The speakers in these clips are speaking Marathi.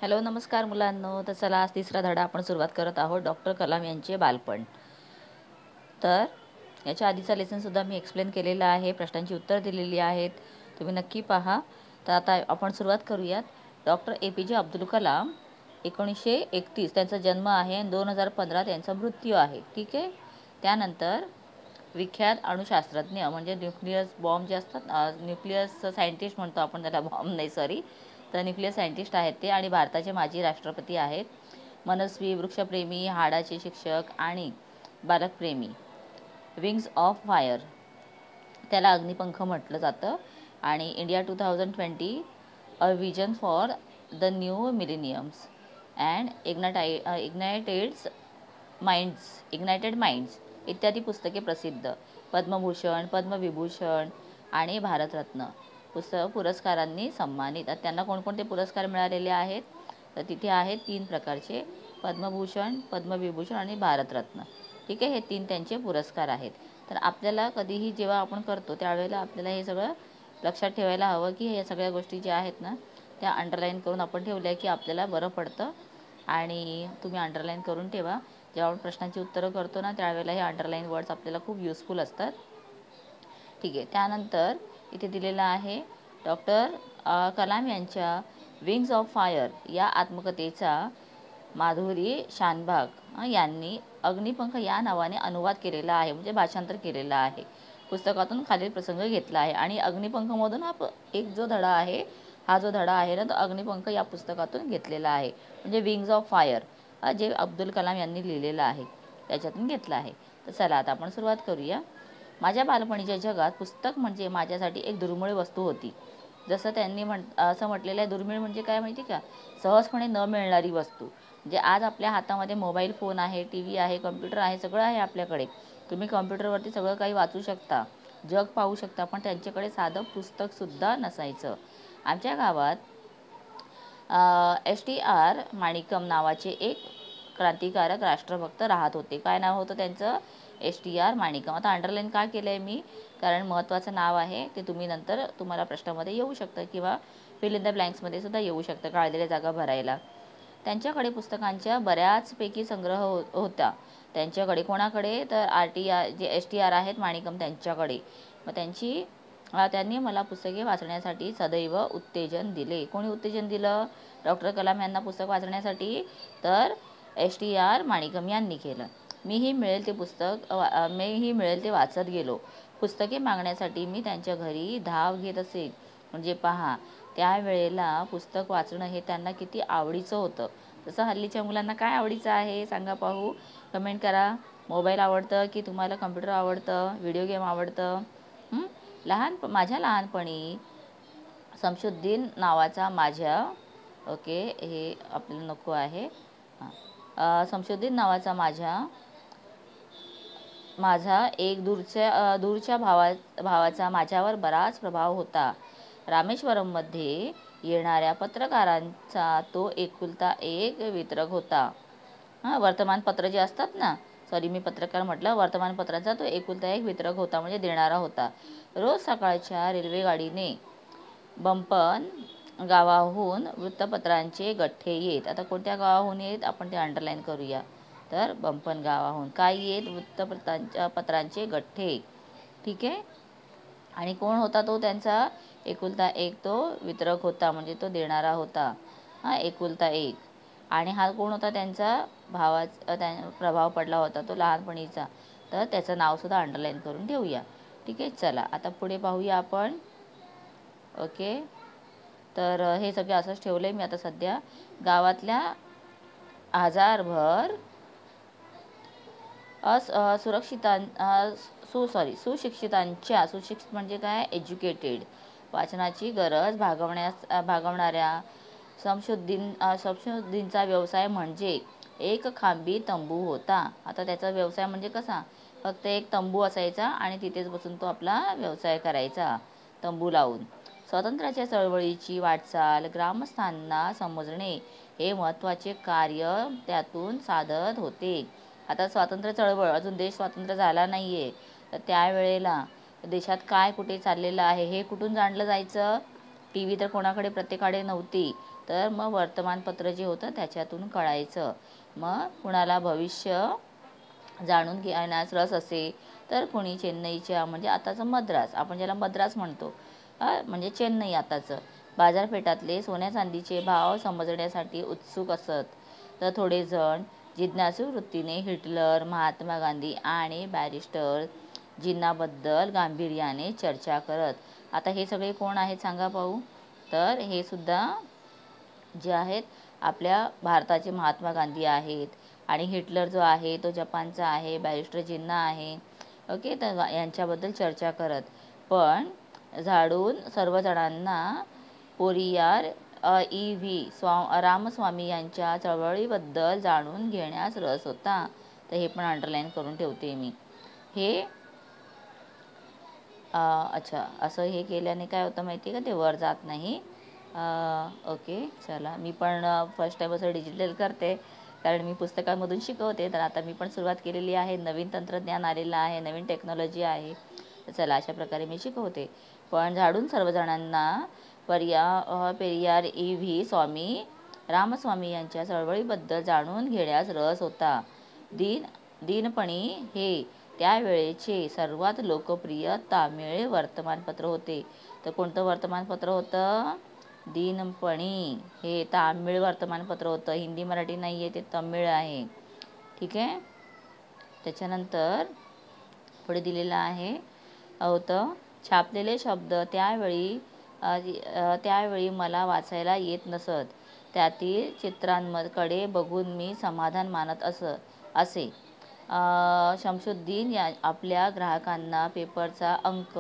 हॅलो नमस्कार मुलांनो. तर चला आज तिसरा धडा आपण सुरुवात करत आहोत. डॉक्टर कलाम यांचे बालपण. तर याच्या आधीचा लेसनसुद्धा मी एक्सप्लेन केलेला आहे, प्रश्नांची उत्तर दिलेली आहेत, तुम्ही नक्की पहा. तर आता आपण सुरुवात करूयात. डॉक्टर APJ अब्दुल कलाम 1931 त्यांचा जन्म आहे आणि 2015 त्यांचा मृत्यू आहे. ठीक आहे. त्यानंतर विख्यात अणुशास्त्रज्ञ म्हणजे न्यूक्लियस बॉम्ब जे असतात, न्यूक्लियस सायंटिस्ट म्हणतो आपण त्याला, बॉम्ब नाही सॉरी, तर न्यूक्लियस सायंटिस्ट आहेत ते आणि भारताचे माजी राष्ट्रपती आहेत. मनस्वी, वृक्षप्रेमी, हाडाचे शिक्षक आणि बालकप्रेमी. विंग्स ऑफ फायर त्याला अग्निपंख म्हटलं जातं. आणि India 2020 a vision for the new millenniums and ignited minds इत्यादी पुस्तके प्रसिद्ध. पद्मभूषण, पद्मविभूषण आणि भारतरत्न पुरस्कारांनी सन्मानित. त्यांना कोणकोणते पुरस्कार मिळालेले आहेत? तर तिथे आहेत 3 प्रकारचे: पद्मभूषण, पद्मविभूषण आणि भारतरत्न. ठीक आहे. हे 3 त्यांचे पुरस्कार आहेत. तर आपल्याला कधीही जेव्हा आपण करतो त्यावेळेला आपल्याला हे सगळं लक्षात ठेवायला हवं की हे सगळ्या गोष्टी ज्या आहेत ना त्या अंडरलाईन करून आपण ठेवल्या की आपल्याला बरं पडतं. आणि तुम्ही अंडरलाईन करून ठेवा. जेव्हा आपण प्रश्नांची उत्तरं करतो ना त्यावेळेला हे अंडरलाईन वर्ड्स आपल्याला खूप युजफुल असतात. ठीक आहे. त्यानंतर इथे दिलेलं आहे डॉक्टर कलाम यांच्या विंग्स ऑफ फायर या आत्मकथेचा माधुरी शानभाग यांनी अग्निपंख या नावाने अनुवाद केलेला आहे, म्हणजे भाषांतर केलेलं आहे. पुस्तकातून खालील प्रसंग घेतला आहे आणि अग्निपंखमधून एक जो धडा आहे, हा जो धडा आहे ना तो अग्निपंख या पुस्तकातून घेतलेला आहे, म्हणजे विंग्स ऑफ फायर जे अब्दुल कलाम यांनी लिहिलेलं आहे त्याच्यातून घेतलं आहे. तर चला आता आपण सुरुवात करूया. माझ्या बालपणीच्या जगात पुस्तक म्हणजे माझ्यासाठी एक दुर्मिळ वस्तू होती. जसं त्यांनी असं म्हटलेलं आहे, दुर्मिळ म्हणजे काय माहिती का? सहजपणे न मिळणारी वस्तू. म्हणजे आज आपल्या हातामध्ये मोबाईल फोन आहे, TV आहे, कम्प्युटर आहे, सगळं आहे आपल्याकडे. तुम्ही कम्प्युटरवरती सगळं काही वाचू शकता, जग पाहू शकता, पण त्यांच्याकडे साधं पुस्तकसुद्धा नसायचं. आमच्या गावात STR माणिकम नावाचे एक क्रांतिकारक राष्ट्रभक्त राहत होते. काय नाव होतं त्यांचं? STR माणिकम. आता अंडरलाईन का केलं आहे मी? कारण महत्त्वाचं नाव आहे, ते तुम्ही नंतर तुम्हाला प्रश्नामध्ये येऊ शकतं किंवा फिल इन द ब्लँक्समध्ये सुद्धा येऊ शकतं काढलेल्या जागा भरायला. त्यांच्याकडे पुस्तकांच्या बऱ्याचपैकी संग्रह होता. त्यांच्याकडे कोणाकडे? तर RTR जे STR आहेत माणिकम त्यांच्याकडे. मग त्यांनी मला पुस्तके वाचण्यासाठी सदैव उत्तेजन दिले. कोणी उत्तेजन दिलं डॉक्टर कलाम यांना पुस्तक वाचण्यासाठी? तर STR माणिकम यांनी केलं. मीही मिळेल ते वाचत गेलो. पुस्तके मागण्यासाठी मी त्यांच्या घरी धाव घेत असे. म्हणजे पहा, त्यावेळेला पुस्तक वाचणं हे त्यांना किती आवडीचं होतं. तसं हल्लीच्या मुलांना काय आवडीचं आहे सांगा पाहू, कमेंट करा. मोबाईल आवडतं की तुम्हाला कम्प्युटर आवडतं, व्हिडिओ गेम आवडतं? माझ्या लहानपणी शमशुद्दीन नावाचा हे आपल्याला नको आहे. शमशुद्दीन नावाचा माझा एक दूरच्या भावाचा माझ्यावर बराच प्रभाव होता. रामेश्वरममध्ये येणाऱ्या पत्रकारांचा तो एकुलता एक वितरक होता. वर्तमानपत्र जे असतात ना, सॉरी मी पत्रकार म्हटलं, वर्तमानपत्राचा तो एकुलता एक वितरक होता, म्हणजे देणारा होता. रोज सकाळच्या रेल्वेगाडीने बंपन गावाहून वृत्तपत्रांचे गठ्ठे येत. आता कोणत्या गावाहून येत आपण ते अंडरलाईन करूया. तर बंपन गावाहून काय येत? वृत्तपत्रांचे गठ्ठे. ठीक आहे. आणि कोण होता तो त्यांचा एकुलता एक तो वितरक होता, म्हणजे तो देणारा होता. एकुलता एक. आणि हा कोण होता? त्यांचा प्रभाव पडला होता तो लहानपणीचा. तर त्याचं नावसुद्धा अंडरलाईन करून ठेवूया. ठीक आहे. चला आता पुढे पाहूया आपण. ओके. तर हे सगळं असंच ठेवलं आहे मी आता सध्या. गावातल्या हजारभर सुशिक्षित म्हणजे काय? एज्युकेटेड, वाचनाची गरज भागवणाऱ्या शमशुद्दीनचा व्यवसाय म्हणजे एक खांबी तंबू होता. आता त्याचा व्यवसाय म्हणजे कसा? फक्त एक तंबू असायचा आणि तिथेच बसून तो आपला व्यवसाय करायचा तंबू लावून. स्वातंत्र्याच्या चळवळीची वाटचाल ग्रामस्थांना समजणे हे महत्त्वाचे कार्य त्यातून साधत होते. आता स्वातंत्र्य चळवळ, अजून देश स्वातंत्र्य झाला नाही आहे, तर त्यावेळेला देशात काय कुठे चाललेलं आहे हे कुठून जाणलं जायचं? TV तर कोणाकडे प्रत्येकाकडे नव्हती. तर मग वर्तमानपत्र जे होतं त्याच्यातून कळायचं. मग कुणाला भविष्य जाणून घेण्यास रस असे तर कोणी चेन्नईच्या म्हणजे आताचं मद्रास, आपण ज्याला मद्रास म्हणतो, म्हणजे चेन्नई आताचं, बाजारपेठातले सोन्या चांदीचे भाव समजण्यासाठी उत्सुक असत. तर थोडे जण जिज्ञासू वृत्तीने हिटलर, महात्मा गांधी आणि बॅरिस्टर जिन्नाबद्दल गांभीर्याने चर्चा करत. आता हे सगळे कोण आहेत सांगा पाहू? तर हे सुद्धा जे आहेत आपल्या भारताचे महात्मा गांधी आहेत आणि हिटलर जो आहे तो जपानचा आहे, बॅरिस्टर जिन्ना आहे. ओके, तर यांच्याबद्दल चर्चा करत. पण झाडून सर्वजणांना पोरियार ई व्ही रामस्वामी यांच्या चळवळीबद्दल जाणून घेण्यास रस होता. तर हे पण अंडरलाईन करून ठेवते मी. हे अच्छा, असं हे केल्याने काय होतं माहिती आहे का, ते वर जात नाही. ओके, चला, मी पण फर्स्ट टाईम असं डिजिटल करते कारण मी पुस्तकांमधून शिकवते. तर आता मी पण सुरुवात केलेली आहे, नवीन तंत्रज्ञान आलेलं आहे, नवीन टेक्नॉलॉजी आहे. तर चला, अशा प्रकारे मी शिकवते. पण झाडून सर्वजणांना पेरियार ई व्ही रामस्वामी यांच्या चळवळीबद्दल जाणून घेण्यास रस होता. दिनपणी हे त्यावेळेचे सर्वात लोकप्रिय तामिळ वर्तमानपत्र होते. तर कोणतं वर्तमानपत्र होतं? दिनपणी हे तामिळ वर्तमानपत्र होतं. हिंदी मराठी नाही आहे, ते तमिळ आहे. ठीक आहे. त्याच्यानंतर पुढे दिलेलं आहे होतं छापलेले शब्द त्यावेळी मला वाचायला येत नसत. त्यातील चित्रांकडे बघून मी समाधान मानत असे. शमशुद्दीन आपल्या ग्राहकांना पेपरचा अंक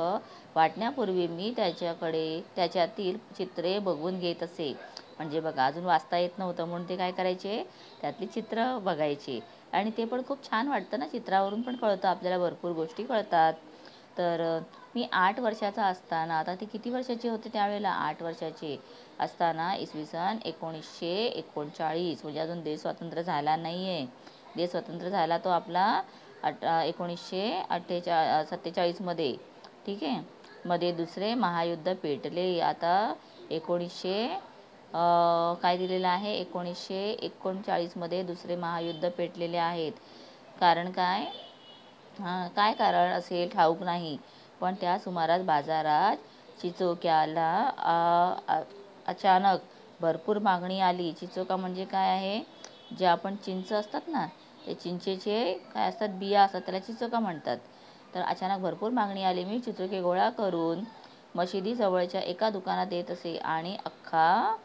वाटण्यापूर्वी मी त्याच्यातील चित्रे बघून घेत असे. म्हणजे बघा, अजून वाचता येत नव्हतं म्हणून ते काय करायचे, त्यातली चित्र बघायचे. आणि ते पण खूप छान वाटतं ना, चित्रावरून पण कळतं आपल्याला, भरपूर गोष्टी कळतात. तर मी 8 वर्षाचा असताना, आता ते किती वर्षाचे होते त्यावेळेला? 8 वर्षाचे असताना इसवी सन 1939, म्हणजे अजून देश स्वतंत्र झाला नाही आहे. देश स्वतंत्र झाला तो आपला 1947मध्ये. ठीक आहे. मध्ये दुसरे महायुद्ध पेटले. आता काय दिलेलं आहे, 1939मध्ये दुसरे महायुद्ध पेटलेले आहेत. कारण काय कारण असेल ठाऊक नाही, पण त्या सुमारास बाजारात चिचोक्याला अचानक भरपूर मागणी आली. चिचोका म्हणजे काय आहे? जे आपण चिंच असतात ना, ते चिंचेचे काय असतात, बिया असतात, त्याला चिचोका म्हणतात. तर अचानक भरपूर मागणी आली. मी चिचोके गोळा करून मशिदी जवळच्या एका दुकानात देत असे आणि अख्खा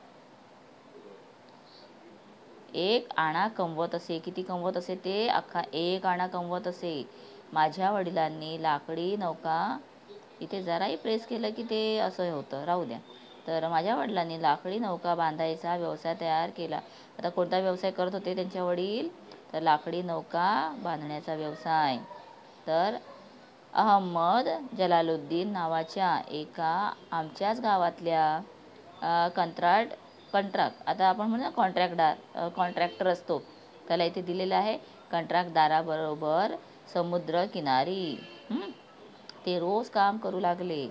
1 आणा कमवत असे. किती कमवत असे ते? अख्खा 1 आणा कमवत असे. माझ्या वडिलांनी लाकडी नौका, इथे जराही प्रेस केलं की ते असं होतं, राहू द्या. तर माझ्या वडिलांनी लाकडी नौका बांधायचा व्यवसाय तयार केला. आता कोणता व्यवसाय करत होते त्यांचे वडील? तर लाकडी नौका बांधण्याचा व्यवसाय. तर अहमद जलालुद्दीन नावाच्या एका आमच्याच गावातल्या आता आपण म्हणू ना कॉन्ट्रॅक्टर असतो, त्याला इथे दिलेलं आहे कंत्राटदाराबरोबर समुद्रकिनारी. ते रोज काम करू लागले.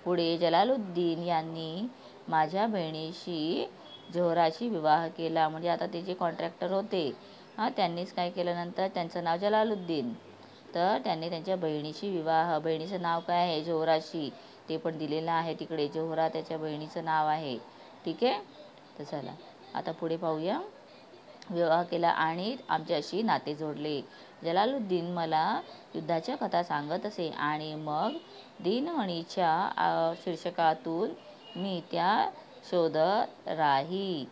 पुढे जलालुद्दीन यांनी माझ्या बहिणीशी जोहराशी विवाह केला. म्हणजे आता ते जे कॉन्ट्रॅक्टर होते, त्यांनीच काय केलं नंतर, त्यांचं नाव जलालुद्दीन. तर त्यांनी त्यांच्या बहिणीचं नाव काय आहे? जोहराशी. ते पण दिलेलं आहे तिकडे, जोहरा त्याच्या बहिणीचं नाव आहे. ठीक आहे. तर चला, आता पुढे पाहूया. विवाह केला आणि आमच्याशी नाते जोडले. जलालुद्दीन मला युद्धाच्या कथा सांगत असे आणि मग दिनमणीच्या शीर्षकातून मी त्या शोधत राही.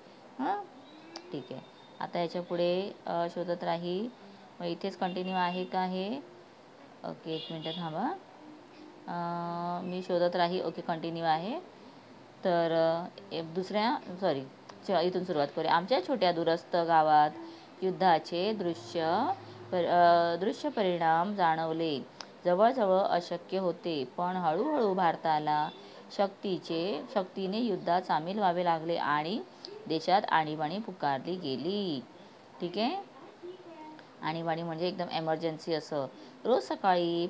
ठीक आहे. आता याच्या पुढे शोधत राही, मग इथेच कंटिन्यू आहे का हे? ओके, 1 मिनटं थांबा. मी शोधत राही, ओके, कंटिन्यू आहे. तर इथून सुरुवात करूया. आमच्या छोट्या दूरस्थ गावात युद्धाचे दृश्य परिणाम जाणवले. जवळजवळ अशक्य होते, पण हळूहळू भारताला शक्तीने युद्धात सामील व्हावे लागले आणि देशात आणीबाणी पुकारली गेली. ठीक आहे. आणीबाणी म्हणजे एकदम एमर्जन्सी असं. रोज सकाळी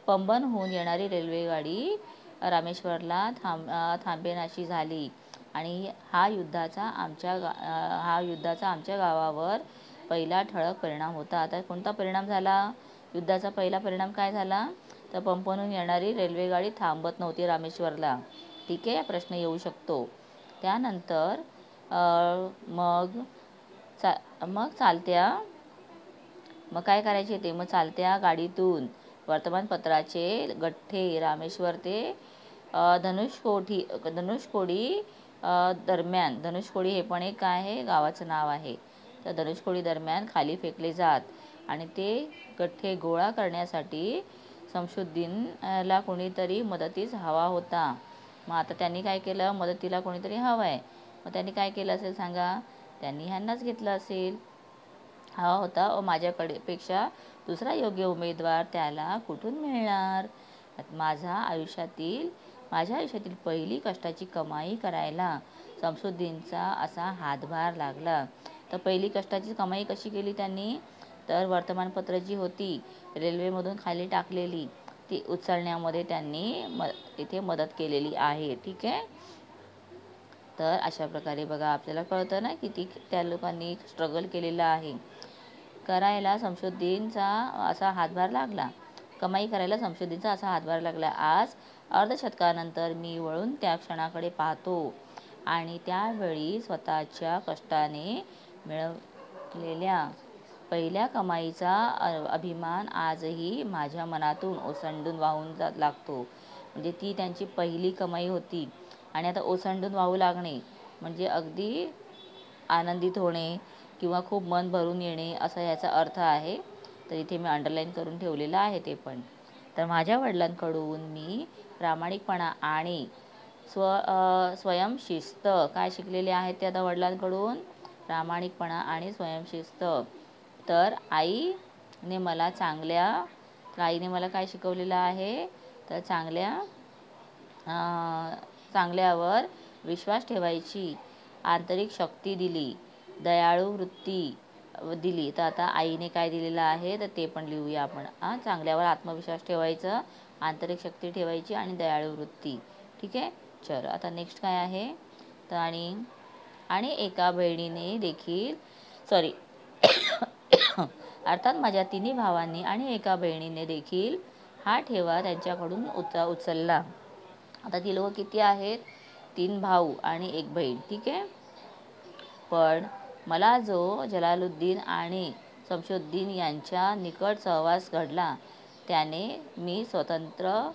पंबनहून येणारी रेल्वेगाडी रामेश्वरला थांबेनाशी झाली. आणि हा युद्धाचा आमच्या गावावर पहिला ठळक परिणाम होता. आता कोणता परिणाम झाला? युद्धाचा पहिला परिणाम काय झाला? तर पंपनहून येणारी रेल्वेगाडी थांबत नव्हती रामेश्वरला. ठीक आहे, प्रश्न येऊ शकतो. त्यानंतर मग काय करायचे ते? मग चालत्या गाडीतून वर्तमानपत्राचे गठ्ठे रामेश्वर ते धनुषकोडी दरम्यान, धनुषकोडी हे पण एक काय आहे? गावाचं नाव आहे. तर धनुषकोडी दरम्यान खाली फेकले जात आणि ते गठ्ठे गोळा करण्यासाठी शमशुद्दीनला कोणीतरी मदतीस हवा होता. मग आता त्यांनी काय केलं? मदतीला कोणीतरी हवं आहे. मग त्यांनी काय केलं असेल सांगा? त्यांनी ह्यांनाच घेतलं असेल. हवा होता व माझ्याकडे पेक्षा दुसरा योग्य उमेदवार त्याला कुठून मिळणार? माझ्या आयुष्यातील पहिली कष्टाची कमाई करायला शमशुद्दीनचा असा हातभार लागला. तर पहिली कष्टाची कमाई कशी केली त्यांनी? तर वर्तमानपत्र जी होती रेल्वेमधून खाली टाकलेली ती उचलण्यामध्ये त्यांनी इथे मदत केलेली आहे. ठीक आहे. तर अशा प्रकारे बघा आपल्याला कळतं ना किती त्या लोकांनी स्ट्रगल केलेलं आहे. करायला शमशुद्दीनचा असा हातभार लागला. कमाई करायला शमशुद्दीनचा असा हातभार लागला. आज अर्धशतकानंतर मी वळून त्या क्षणाकडे पाहतो आणि त्यावेळी स्वतःच्या कष्टाने मिळवलेल्या पहिल्या कमाईचा अभिमान आजही माझ्या मनातून ओसंडून वाहून लागतो. म्हणजे ती त्यांची पहिली कमाई होती आणि आता ओसंडून वाहू लागणे म्हणजे अगदी आनंदित होणे किंवा खूप मन भरून येणे असा याचा अर्थ आहे. तर इथे मी अंडरलाईन करून ठेवलेलं आहे ते पण. तर माझ्या वडिलांकडून मी प्रामाणिकपणा आणि स्वयंशिस्त काय शिकलेले आहेत ते आता वडिलांकडून? प्रामाणिकपणा आणि स्वयंशिस्त. तर आईने मला काय शिकवलेलं आहे? तर चांगल्यावर विश्वास ठेवायची आंतरिक शक्ती दिली, दयाळू वृत्ती दिली. तर आता आईने काय दिलेलं आहे तर ते पण लिहूया आपण. चांगल्यावर आत्मविश्वास ठेवायचं, आंतरिक शक्ती ठेवायची आणि दयाळू वृत्ती. ठीक आहे. चलो आता नेक्स्ट काय आहे? तर आणि एका बहिणीने देखील अर्थात माझ्या तिन्ही भावांनी आणि एका बहिणीने देखील हा ठेवा त्यांच्याकडून उचलला. आता ती लोक किती आहेत? 3 भाऊ आणि 1 बहीण. ठीक आहे. पण मला जो जलालुद्दीन आणि शमशुद्दीन यांच्या निकट सहवास घडला त्याने मी स्वतंत्र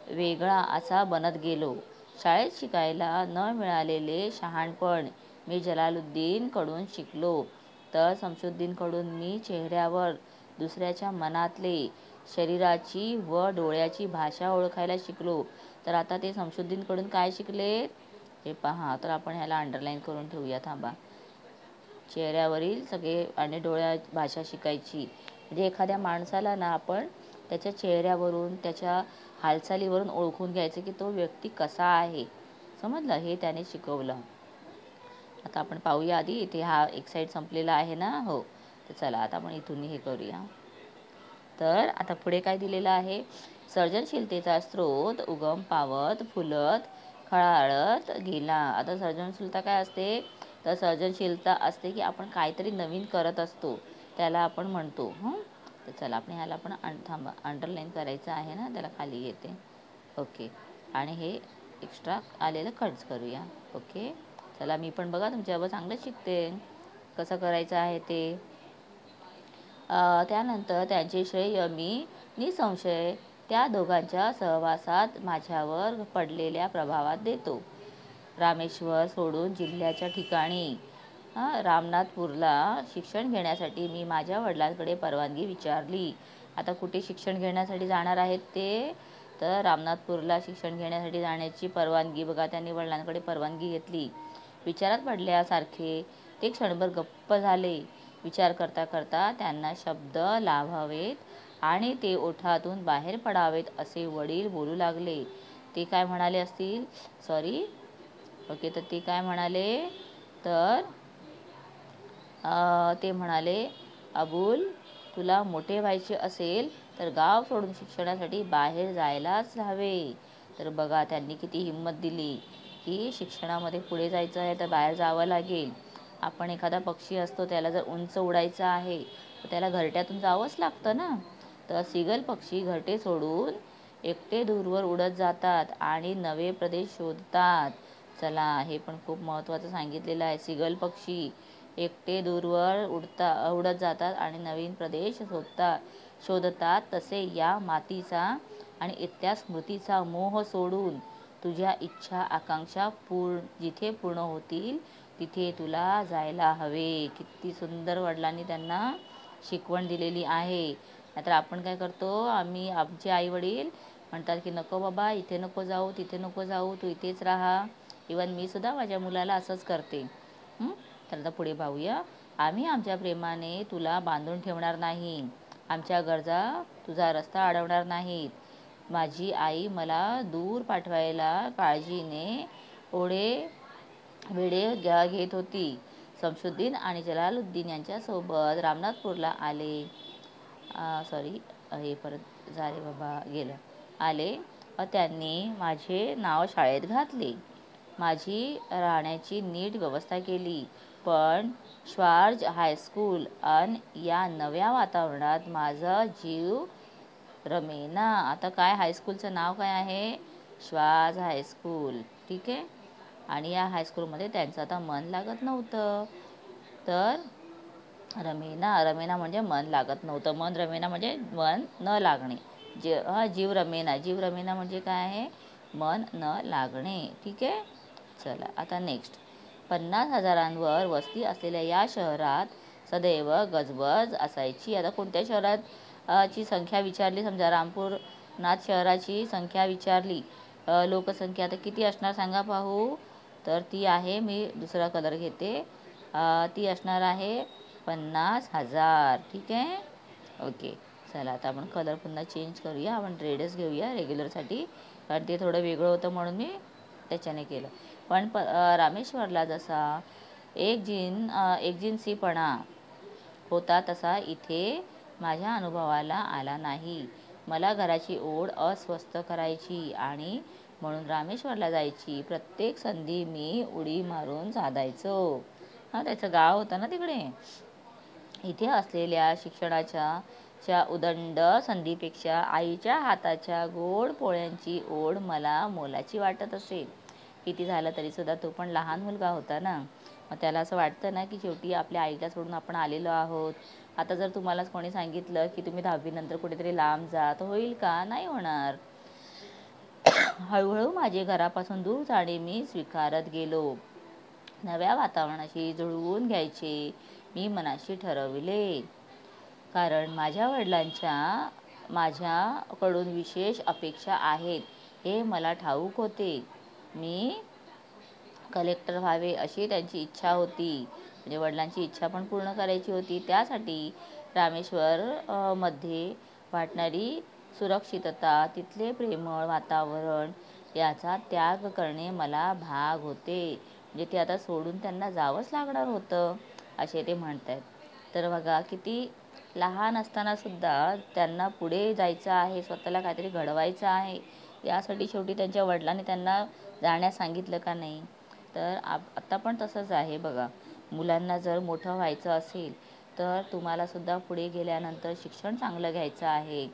वेगळा असा बनत गेलो. शाळेत शिकायला न मिळालेले शहाणपण मी जलालुद्दीनकडून शिकलो. तर शमशुद्दीनकडून मी चेहऱ्यावर दुसऱ्याच्या मनातले, शरीराची व डोळ्याची भाषा ओळखायला शिकलो. तर आता ते शमशुद्दीनकडून काय शिकले हे पहा. तर आपण ह्याला अंडरलाईन करून ठेवूया. थांबा. चेहऱ्यावरील सगळे आणि डोळ्यात भाषा शिकायची. म्हणजे एखाद्या माणसाला ना आपण त्याच्या चेहऱ्यावरून, त्याच्या हालचालीवरून ओळखून घ्यायचं की तो व्यक्ती कसा आहे. समजलं? हे त्याने शिकवलं. आता आपण पाहूया आधी. इथे हा एक साईड संपलेला आहे ना? हो. तर चला आता आपण इथून हे करूया. तर आता पुढे काय दिलेलं आहे? सर्जनशीलतेचा स्रोत उगम पावत, फुलत, खळाळत गेला. आता सर्जनशीलता काय असते? तर सर्जनशीलता असते की आपण काहीतरी नवीन करत असतो, त्याला आपण म्हणतो. तर चला आपण ह्याला पण अंडरलाईन करायचं आहे ना, त्याला खाली येते. ओके. आणि हे एक्स्ट्रा आलेलं कट्स करूया. ओके. चला मी पण बघा तुमच्याबरोबर चांगलं शिकते कसं करायचं आहे ते. त्यानंतर त्यांचे श्रेय मी निसंशय त्या दोघांच्या सहवासात माझ्यावर पडलेल्या प्रभावात देतो. रामेश्वर सोडून जिल्ह्याच्या ठिकाणी रामनाथपूरला शिक्षण घेण्यासाठी मी माझ्या वडिलांकडे परवानगी विचारली. आता कुठे शिक्षण घेण्यासाठी जाणार आहेत ते? तर रामनाथपूरला शिक्षण घेण्यासाठी जाण्याची परवानगी बघा त्यांनी वडिलांकडे परवानगी घेतली. विचारात पडल्यासारखे ते क्षणभर गप्प झाले. विचार करता करता त्यांना शब्द लावावेत आणि ते ओठातून बाहेर पडावेत असे वडील बोलू लागले. ते काय म्हणाले असतील? ओके. तर ते काय म्हणाले? तर ते म्हणाले, अबुल तुला मोठे व्हायचे असेल तर गाव सोडून शिक्षणासाठी बाहेर जायलाच हवे. तर बघा त्यांनी किती हिंमत दिली की शिक्षणामध्ये पुढे जायचं आहे तर बाहेर जावं लागेल. आपण एखादा पक्षी असतो, त्याला जर उंच उडायचं आहे तर त्याला घरट्यातून जावंच लागतं ना. तर सीगल पक्षी घरटे सोडून एकटे दूरवर उडत जातात आणि नवे प्रदेश शोधतात. चला, हे पण खूप महत्त्वाचं सांगितलेलं आहे. सीगल पक्षी एकटे दूरवर उडत जातात आणि नवीन प्रदेश शोधतात. तसे या मातीचा आणि इथल्या स्मृतीचा मोह सोडून तुझ्या इच्छा आकांक्षा जिथे पूर्ण होतील तिथे तुला जायला हवे. किती सुंदर वडिलांनी त्यांना शिकवण दिलेली आहे. नाहीतर आपण काय करतो, आमचे आई वडील म्हणतात की नको बाबा, इथे नको जाऊ, तिथे नको जाऊ, तू इथेच राहा. इवन मी सुद्धा माझ्या मुलाला असंच करते. तर आता पुढे पाहूया. आम्ही आमच्या प्रेमाने तुला बांधून ठेवणार नाही. आमच्या गरजा तुझा रस्ता अडवणार नाहीत. माझी आई मला दूर पाठवायला काळजीने वेडे घेत होती. शमशुद्दीन आणि जलालुद्दीन यांच्यासोबत रामनाथपूरला आले. हे परत झाले बाबा, गेलं. आले व त्यांनी माझे नाव शाळेत घातले. माझी राहण्याची नीट व्यवस्था केली. पण श्वार्ज हायस्कूल या नव्या वातावरणात माझा जीव रमेना. आता काय, हायस्कूलचं नाव काय आहे? श्वार्ज हायस्कूल. ठीक आहे. आणि या हायस्कूलमध्ये त्यांचं आता मन लागत नव्हतं. तर रमेना म्हणजे मन लागत नव्हतं. रमेना म्हणजे मन न लागणे. जीव रमेना म्हणजे काय आहे? मन न लागणे. ठीक आहे. चला आता नेक्स्ट. 50,000 वस्ती असलेल्या या शहरात सदैव गजबज असायची. आता कोणत्या शहरात ची संख्या विचारली, समजा रामपूरनाथ शहराची संख्या विचारली, लोकसंख्या आता किती असणार सांगा पाहू. तर ती आहे, मी दुसरा कलर घेते, ती असणार आहे 50,000. ठीक आहे. ओके. चला आता आपण कलर पुन्हा चेंज करूया. आपण रेडच घेऊया रेग्युलरसाठी, कारण ते थोडं वेगळं होतं म्हणून मी त्याच्याने केलं. पण रामेश्वरला जसा एकजिन्सीपणा होता तसा इथे माझ्या अनुभवाला आला नाही. मला घराची ओढ अस्वस्थ करायची आणि म्हणून रामेश्वरला जायची प्रत्येक संधी मी उडी मारून साधायचो. त्याचं गाव होतं ना तिकडे. इथे असलेल्या शिक्षणाच्या उदंड संधीपेक्षा आईच्या हाताच्या गोड पोळ्यांची ओढ मला मोलाची वाटत असेल. किती झालं तरी सुद्धा तो पण लहान मुलगा होता ना. मग त्याला असं वाटतं ना की शेवटी आपल्या आईला सोडून आपण आलेलो आहोत. आता जर तुम्हालाच कोणी सांगितलं की तुम्ही 10वी नंतर कुठेतरी लांब जा, तर होईल का? नाही होणार. हळूहळू माझे घरापासून दूर जाणे मी स्वीकारत गेलो. नव्या वातावरणाशी जुळवून घ्यायचे मी मनाशी ठरविले. कारण माझ्या वडिलांच्या माझ्याकडून विशेष अपेक्षा आहेत हे मला ठाऊक होते. मी कलेक्टर व्हावे अशी त्यांची इच्छा होती. म्हणजे वडिलांची इच्छा पण पूर्ण करायची होती. त्यासाठी रामेश्वर मध्ये वाटणारी सुरक्षितता, तिथले प्रेमळ वातावरण याचा त्याग करणे मला भाग होते. म्हणजे ते आता सोडून त्यांना जावंच लागणार होतं असे ते म्हणत आहेत. तर बघा, किती लहान असताना सुद्धा त्यांना पुढे जायचं आहे, स्वतःला काहीतरी घडवायचं आहे. यासाठी शेवटी त्यांच्या वडिलांनी त्यांना जाण्यास सांगितलं का नाही. तर आता पण तसंच आहे बघा. मुलांना जर मोठं व्हायचं असेल तर तुम्हाला सुद्धा पुढे गेल्यानंतर शिक्षण चांगलं घ्यायचं आहे.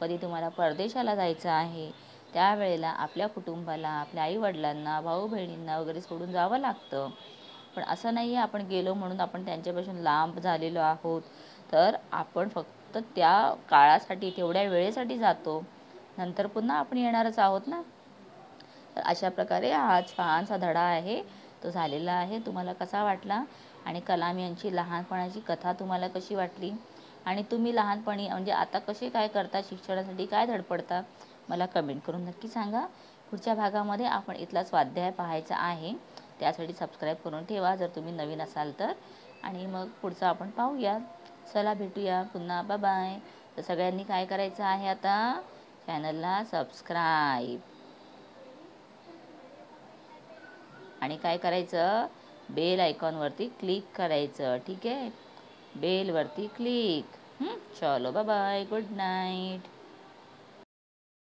कधी तुम्हाला परदेशाला जायचं आहे, त्यावेळेला आपल्या कुटुंबाला, आपल्या आईवडिलांना, भाऊ बहिणींना वगैरे सोडून जावं लागतं. पण असं नाही आहे आपण गेलो म्हणून आपण त्यांच्यापासून लांब झालेलो आहोत. तर आपण फक्त त्या काळासाठी, तेवढ्या वेळेसाठी जातो, नंतर पुन्हा आपण येणारच आहोत ना. तर अशा प्रकारे हा छानसा धडा आहे तो झालेला आहे. तुम्हाला कसा वाटला आणि कलाम यांची लहानपणाची कथा तुम्हाला कशी वाटली आणि तुम्ही लहानपणी म्हणजे आता कसे काय करता, शिक्षणासाठी काय धडपडता, मला कमेंट करून नक्की सांगा. पुढच्या भागामध्ये आपण इथला स्वाध्याय पाहायचा आहे. त्यासाठी सबस्क्राईब करून ठेवा जर तुम्ही नवीन असाल तर. आणि मग पुढचं आपण पाहूया. चला भेटूया पुन्हा. Bye bye. तर सगळ्यांनी काय करायचं आहे आता, चॅनलला सबस्क्राईब आणि काय करायचं, बेल आयकॉनवरती क्लिक करायचं. ठीक आहे. बेलवरती क्लिक. चलो बाय बाय. Good night.